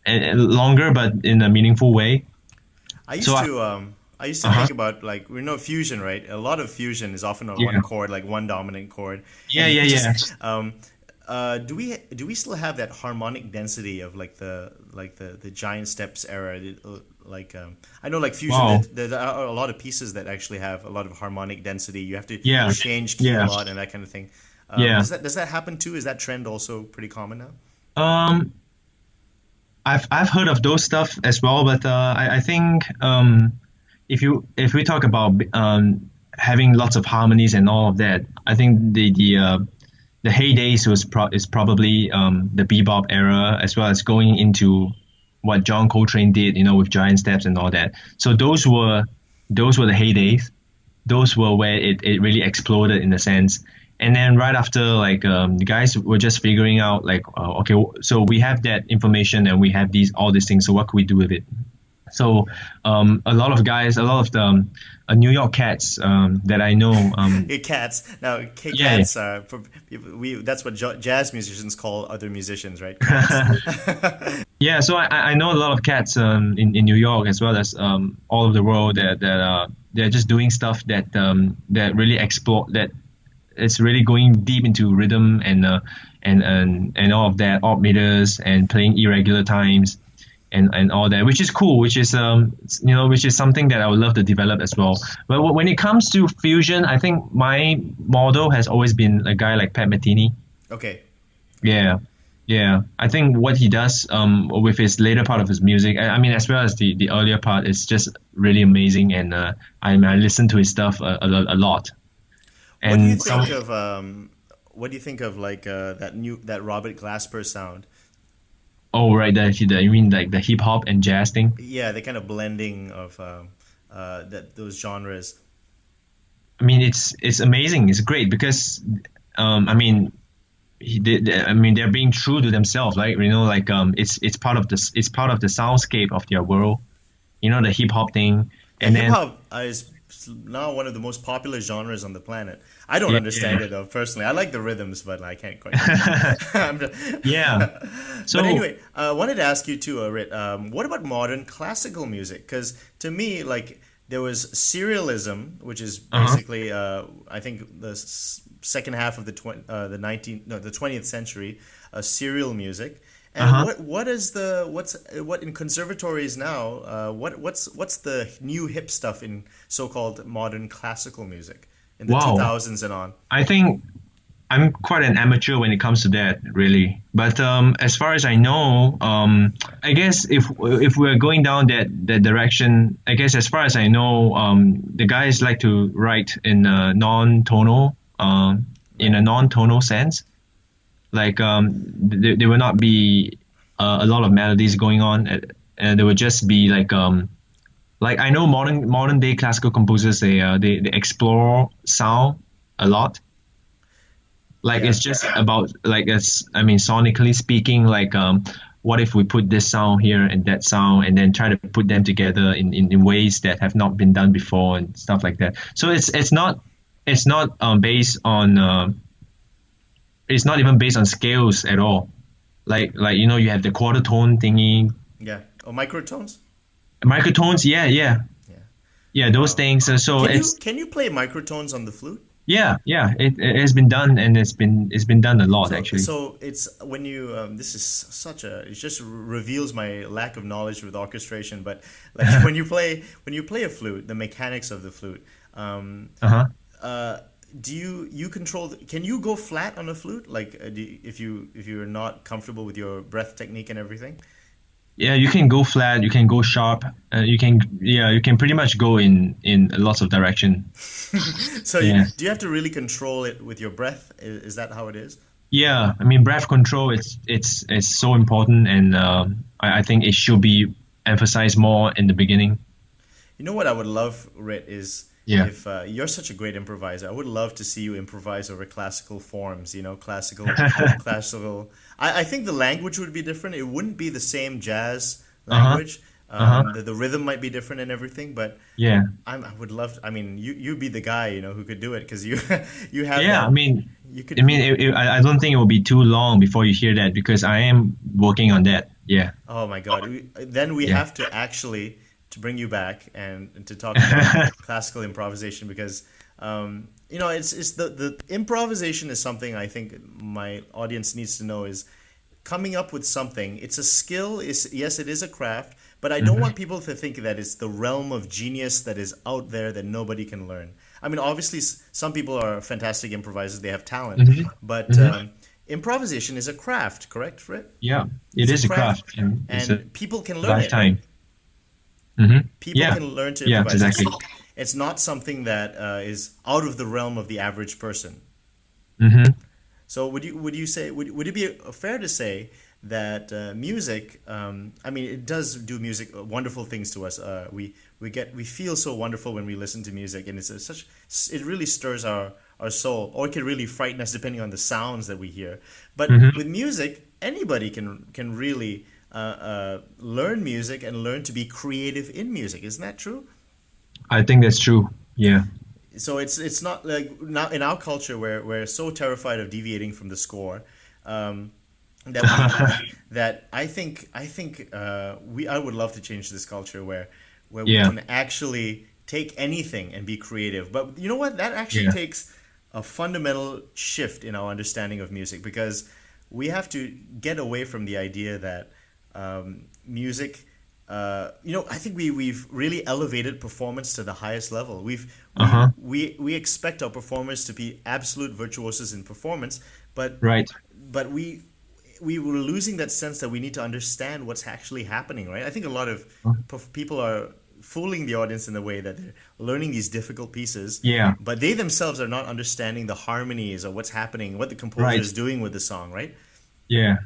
longer but in a meaningful way. I So used to uh-huh. think about like we know fusion, right? A lot of fusion is often on one Yeah, chord, like one dominant chord, yeah, and yeah, you yeah. just do we still have that harmonic density of like the giant steps era? Like I know like fusion, Wow. there are a lot of pieces that actually have a lot of harmonic density. You have to Yeah, change key a yeah, lot and that kind of thing. yeah. Does that happen too? Is that trend also pretty common now? um I've heard of those stuff as well, but I think if we talk about having lots of harmonies and all of that, I think the heydays is probably the bebop era, as well as going into what John Coltrane did, with giant steps and all that. So those were the heydays. Those were where it really exploded in a sense. And then right after, like the guys were just figuring out, like, okay, so we have that information and we have all these things. So what can we do with it? So a lot of guys, a lot of the New York cats that I know, Hey, cats. Now, yeah, cats. For people, that's what jazz musicians call other musicians, right? Cats. yeah. So I know a lot of cats in New York, as well as all over the world, that they're just doing stuff that really explore that. It's really going deep into rhythm and all of that, odd meters and playing irregular times and all that, which is cool, which is which is something that I would love to develop as well. But when it comes to fusion, I think my model has always been a guy like Pat Metheny. Okay. Yeah, yeah. I think what he does with his later part of his music, I mean, as well as the earlier part, is just really amazing, and I listen to his stuff a lot. What do you And think of what do you think of like that Robert Glasper sound? Oh, right, you mean like the hip hop and jazz thing? Yeah, the kind of blending of those genres. I mean, it's amazing. It's great because, I mean, I mean, they're being true to themselves, right? Like it's part of the soundscape of their world. The hip hop thing, Yeah, and hip then hop is now one of the most popular genres on the planet. I don't yeah, understand yeah, it though personally. I like the rhythms, but I can't quite. I'm yeah. But So anyway, I wanted to ask you too, Rit. What about modern classical music? Because to me, like there was serialism, which is uh-huh, basically, I think the second half of the 19th, no, the 20th century, serial music. And uh-huh. what in conservatories now? What's the new hip stuff in so-called modern classical music in the Wow. 2000s and on? I think I'm quite an amateur when it comes to that, really. But as far as I know, I guess if we're going down that direction, I guess as far as I know, the guys like to write in a non-tonal, in Right. a non-tonal sense. Like there will not be a lot of melodies going on, and there will just be like I know modern day classical composers they explore sound a lot. Like Yeah. it's just about like it's I mean sonically speaking, like what if we put this sound here and that sound and then try to put them together in ways that have not been done before and stuff like that. So it's not based on it's not even based on scales at all. Like you have the quarter tone thingy, Yeah. Oh, microtones? microtones. Yeah, yeah, Yeah. yeah. Those Wow. things. So Can you it's can you play microtones on the flute? yeah, yeah. It has been done and it's been done a lot actually. So it's when you this is such a it just reveals my lack of knowledge with orchestration. But like when you play a flute, the mechanics of the flute. Uh huh. Uh, do you control? Can you go flat on a flute? Like if you're not comfortable with your breath technique and everything. Yeah, you can go flat, you can go sharp, you can pretty much go in lots of direction. So Yeah, do you have to really control it with your breath? Is that how it is? yeah. I mean, breath control it's so important, and I think it should be emphasized more in the beginning. You know what I would love, Rit, is Yeah. if you're such a great improviser, I would love to see you improvise over classical forms, classical. I think the language would be different. It wouldn't be the same jazz Uh-huh. language. Uh-huh. The rhythm might be different and everything, but Yeah. I would love. I mean, you'd be the guy, who could do it because you you have Yeah. I that. mean, You I could. mean, I don't think it will be too long before you hear that because I am working on that. Yeah. Oh my God. Then we Yeah. have to actually to bring you back and to talk about classical improvisation because it's the improvisation is something I think my audience needs to know is coming up with something. It's a skill. Is yes, it is a craft, but I don't Hmm. want people to think that it's the realm of genius that is out there that nobody can learn. I mean, obviously, some people are fantastic improvisers. They have talent, Hmm. but Hmm. improvisation is a craft, correct, Fred? Yeah. It It's a is a craft, craft and it's a and people can learn it, right? lifetime. Hmm. People Yeah. can learn to Yeah. improvise. Exactly. It's not something that is out of the realm of the average person. Hmm. So would it be fair to say that music? I mean, it does do music wonderful things to us. We feel so wonderful when we listen to music, and it really stirs our soul, or it can really frighten us depending on the sounds that we hear. But Hmm. with music, anybody can really learn music and learn to be creative in music. Isn't that true? I think that's true. Yeah. So it's not like now in our culture where we're so terrified of deviating from the score, that I think I would love to change this culture where we Yeah. can actually take anything and be creative. But you know what? That actually Yeah. takes a fundamental shift in our understanding of music because we have to get away from the idea that music. I think we've really elevated performance to the highest level. Uh-huh. We expect our performers to be absolute virtuosos in performance, but Right. but we were losing that sense that we need to understand what's actually happening, right? I think a lot of people are fooling the audience in the way that they're learning these difficult pieces, Yeah. but they themselves are not understanding the harmonies or what's happening, what the composer Right. is doing with the song, right? Yeah.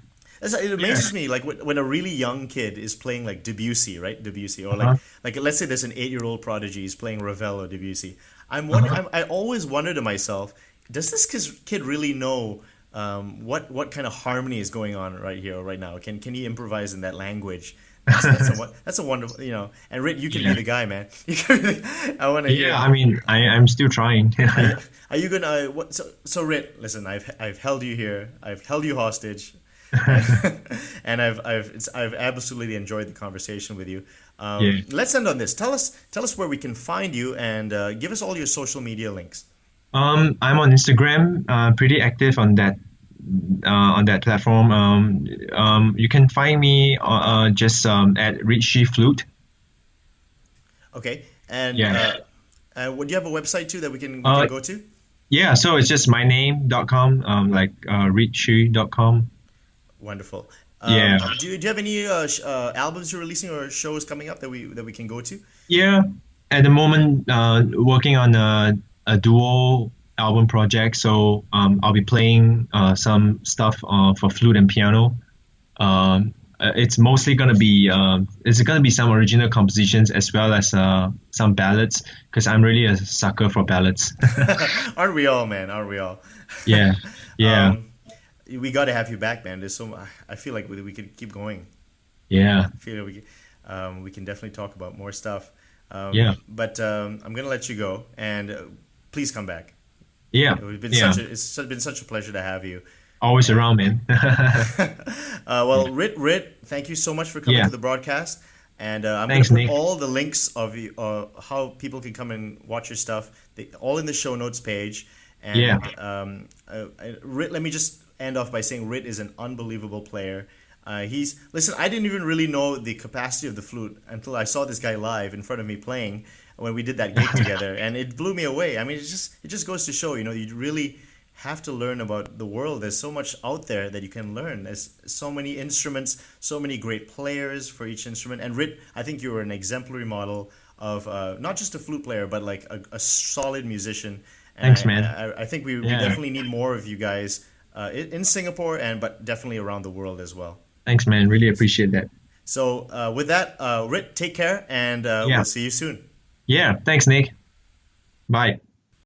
It Yeah. amazes me, like when a really young kid is playing like Debussy, right? Debussy, or Uh-huh. like let's say there's an 8-year-old prodigy is playing Ravel or Debussy. Uh-huh. I always wonder to myself, does this kid really know? what kind of harmony is going on right here or right now? Can he improvise in that language? That's a wonderful, you know. And Rit, you can be Yeah. the guy, man. You can be I want to Yeah, hear. I mean, I'm still trying. Are you gonna? What? So Rit, listen. I've held you here. I've held you hostage, and I've absolutely enjoyed the conversation with you. Yeah. Let's end on this. Tell us where we can find you, and give us all your social media links. I'm on Instagram, pretty active on that platform. You can find me just at Rit Xu Flute. Okay, and Yeah. would you have a website too that we can go to? Yeah, so it's just my name.com, like ritxu.com. Wonderful. Yeah. Do you have any albums you're releasing or shows coming up that we can go to? Yeah, at the moment, working on a duo album project, so I'll be playing some stuff for flute and piano. It's mostly gonna be some original compositions as well as some ballads because I'm really a sucker for ballads. Aren't we all, man? Aren't we all? Yeah, yeah, We got to have you back, man. I feel like we could keep going. yeah, I feel like we can definitely talk about more stuff. yeah, But I'm gonna let you go, and please come back. yeah, yeah. It's been such a pleasure to have you. Always around, man. Well, Rit, thank you so much for coming Yeah. to the broadcast. And I'm Thanks, going to put Nick. all the links of you, how people can come and watch your stuff, all in the show notes page. And Yeah. Rit, let me just end off by saying Rit is an unbelievable player. Listen, I didn't even really know the capacity of the flute until I saw this guy live in front of me playing when we did that gig together, and it blew me away. I mean, it just goes to show, you know, you really have to learn about the world. There's so much out there that you can learn. There's so many instruments, so many great players for each instrument. And Rit, I think you were an exemplary model of not just a flute player, but like a solid musician. And Thanks, man. I think we Yeah. definitely need more of you guys in Singapore, but definitely around the world as well. Thanks, man. Really appreciate that. So with that, Rit, take care, and Yeah. we'll see you soon. Yeah, thanks, Nick. Bye.